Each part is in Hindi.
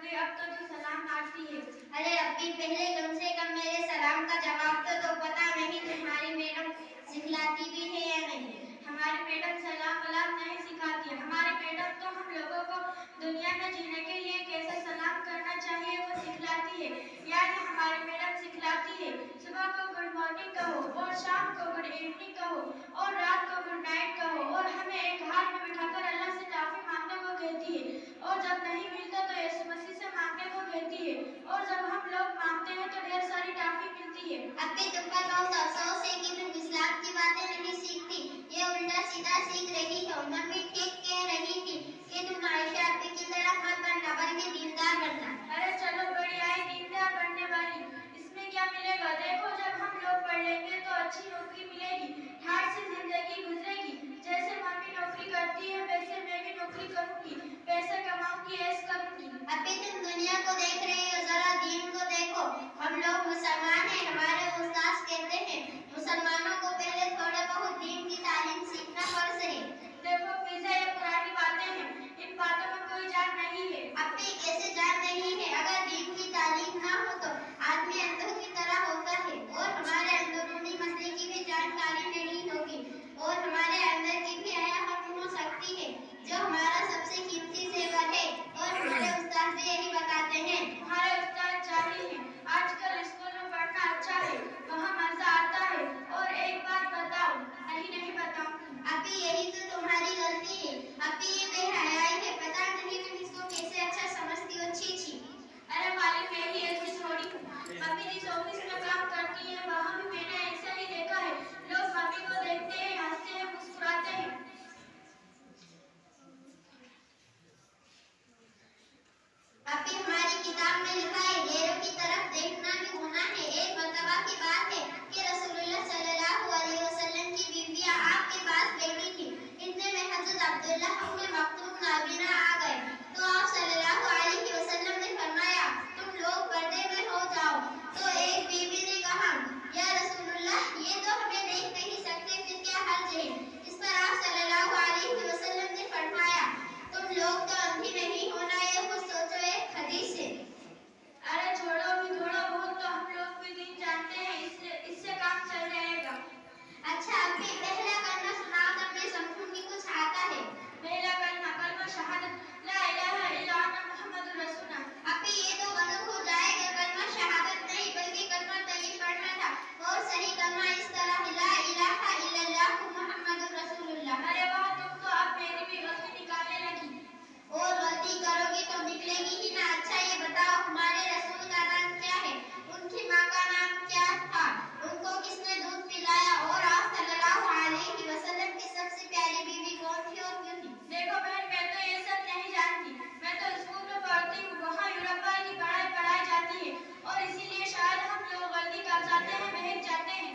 गई, अब तो तू सलाम मारती है। अरे अब्बी, पहले कम से कम मेरे सलाम का जवाब तो पता नहीं तुम्हारी मैडम सिखलाती भी है या नहीं। हमारी मैडम सलाम वलाम नहीं सिखाती है। हमारी मैडम तो हम लोगों को दुनिया में जीने के लिए कैसे सलाम करना चाहिए वो सिखलाती है। यानी हमारी मैडम सिखलाती है सुबह को गुड मॉर्निंग कहो और शाम को गुड इवनिंग कहो और रात को गुड नाइट कहो और हमें एक हाथ में बिठाकर अल्लाह से टाफी मांगने को कहती है और जब नहीं मिलता तो यीशु मसीह से मांगने को कहती है और जब हम लोग मांगते हैं तो ढेर सारी टाफी मिलती है। अब्बी, तुम पर बहुत अफसोस है कि तुम इस्लाम की बातें नहीं सीखती, ये उल्टा सीधा सीख रही हो। मम्मी ठीक कह रही थी कि तुम आयशा अब्बी की तरह मत बनना बल्कि दीनदार बनना। अरे चलो बड़ी आई दीनदार बनने वाली, इसमें क्या मिलेगा? देखो जब हम लोग पढ़ लेंगे तो अच्छी नौकरी मिलेगी, ठाट से जिंदगी गुजरेगी। जैसे मम्मी नौकरी करती है वैसे मैं भी नौकरी करूंगी, पैसे कमाऊंगी, ऐश करूंगी। अब्बी, तुम दुनिया को देख रही हो, जरा दीन को देखो। हम लोग मुसलमान हैं, हमारे उस्ताद कहते हैं मुसलमानों को पहले थोड़े बहुत दीन की तालीम सीखना फर्ज है। देखो पीछे ये पुरानी बातें हैं, इन बातों में कोई जान नहीं है। अब्बी, कैसे जान नहीं है? अगर दीन की तालीम ना हो तो आदमी अंधों की तरह होता है और हमारे अंदरूनी मसले की भी जानकारी नहीं होगी और हमारे अंदर की भी हया खत्म हो सकती है, जो हमारा सबसे कीमती जेवर है। और हमारे उस्ताद भी यही बताते हैं। हमारे उस्ताद जाहिल हैं। आजकल स्कूल में पढ़ना अच्छा है, वहाँ मजा आता है। और एक बात बताओ? नहीं बताऊंगी। अब्बी, यही तो तुम्हारी गलती है। अब्बी, ये बेहयाई है, पता नहीं तुम इसको कैसे अच्छा समझती हो। छी छी। अरे मालिक, मैं ही ऐसी थोड़ी हूँ। मम्मी जिस ऑफिस में काम करती है वहाँ भी मैंने ऐसा ही देखा है। लोग मम्मी को देखते हैं, हंसते हैं, मुस्कुराते हैं। अब्बी, हमारी किताब में लिखा है गैरों की तरफ देखना भी गुनाह है। एक मर्तबा की बात है कि रसूलुल्लाह सल्लल्लाहु अलैहि वसल्लम की बीवियां आपके पास बैठी थी। इतने में हज़रत अब्दुल्लाह अपने मखतूम नाबीना आ गए तो आप सल्लल्लाहु अलैहि वसल्लम ने फरमाया, तुम लोग पर्दे में हो जाओ। तो एक बीवी ने कहा, या रसूलुल्लाह, ये तो हमें देख नहीं सकते, फिर क्या हर्ज है? इस पर आप सल्लल्लाहु अलैहि वसल्लम ने फरमाया, तुम लोग तो अंधी नहीं होना, ये कुछ सोचो। एक हदीस है। अरे छोड़ो भी, थोड़ा बहुत तो हम लोग भी दिन जानते हैं, इससे काम चल जाएगा। अच्छा अब्बी, पहला कलमा सुनाओ तब मैं समझूंगी कुछ आता है। पहला कलमा शहादत ला इलाहा इल्लल्लाह मुहम्मदुर रसूलुल्लाह। अब्बी, ये तो गलत हो जाएगा, कलमा शहादत नहीं बल्कि कलमा तय्यब पढ़ना था। और सही कलमा इस तरह ला इलाहा इल्लल्लाह मुहम्मदुर रसूलुल्लाह। अरे वाह, तुम तो अब मेरी भी गलती निकालने लगी। और गलती करोगी तो निकलेगी ही ना। अच्छा ये बताओ, हमारे रसूल का नाम क्या है? उनकी माँ का नाम क्या था? उनको किसने दूध पिलाया? और आप सल्लल्लाहु अलैहि वसल्लम की सबसे प्यारी बीवी कौन थी और क्यों थी? देखो बहन, मैं तो ये सब नहीं जानती। मैं तो स्कूल में पढ़ती हूँ, वहाँ यूरोपा की पढ़ाई पढ़ाई जाती है और इसीलिए शायद हम लोग गलती कर जाते हैं, बहक जाते हैं।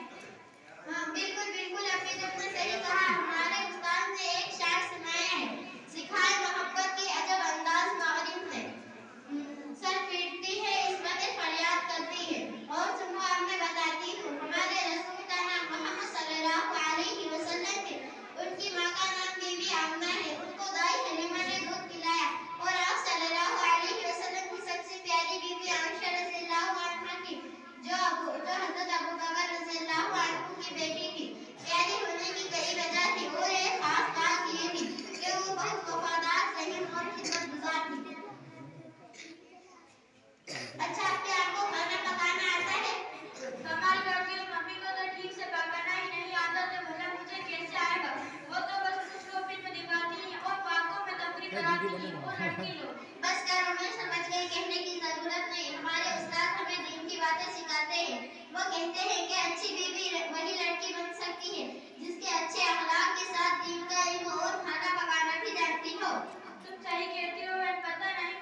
हाँ बिल्कुल बिल्कुल अब्बी, तुमने सही कहा। हमारे उस्ताद ने एक शायर सुनाया है, सिखाए मोहब्बत के अजब अंदाज मारिफ है। सर पीटती है इस्मत फरियाद करती है। और तुमको अब मैं बताती हूँ, हमारे रसूल का नाम मोहम्मद सल्लल्लाहु अलैहि वसल्लम है। उनकी माँ का नाम बीबी आमना है। उनको दाई हलीमा ने दूध पिलाया और आप सल्लल्लाहु अलैहि वसल्लम की सबसे प्यारी बीबी आयशा रज़ियल्लाहु अन्हा थी, जो हज़रत अबू बकर रज़ियल्लाहु अन्हु की बेटी थी। प्यारी होने की कई वजह थी और एक खास बात ये थी कि वो बहुत वफादार, रहीम और खिदमतगुजार थी। अच्छा, क्या आपको खाना पकाना आता है? कमाल करती हो, मम्मी को तो ठीक से पकाना ही नहीं आता तो भला मुझे कैसे आएगा? वो तो बस कुछ लोग फिल्म दिखाती हैं और बातों में तकरीर कराती हैं वो लड़की लोग। बस करो, मैं समझ गई, कहने की जरूरत नहीं। हमारे उस्ताद हमें दीन की बातें सिखाते हैं। वो कहते हैं कि अच्छी बीवी वही लड़की बन सकती है जिसके अच्छे अखलाक के साथ दीन का इल्म और खाना पकाना भी जानती हो। तुम सही कहती हो, पता नहीं